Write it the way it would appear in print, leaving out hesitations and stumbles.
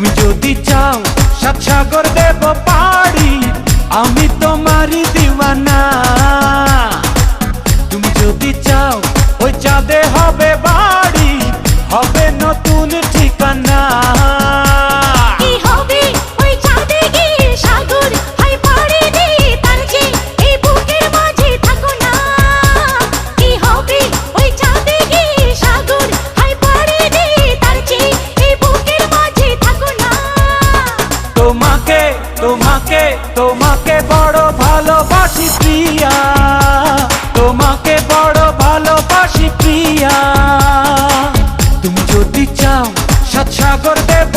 তুমি যদি চাও সাত সাগর দেব পাড়ি, আমি তোমারই দিওয়ানা। তুমি যদি চাও ওই চাঁদে হবে বাড়ি, হবে নতুন ঠিকানা। তোমাকে তোমাকে তোমাকে বড় ভালোবাসি প্রিয়া, তোমাকে বড় ভালোবাসি প্রিয়া। তুমি যদি চাও সাত সাগর দেব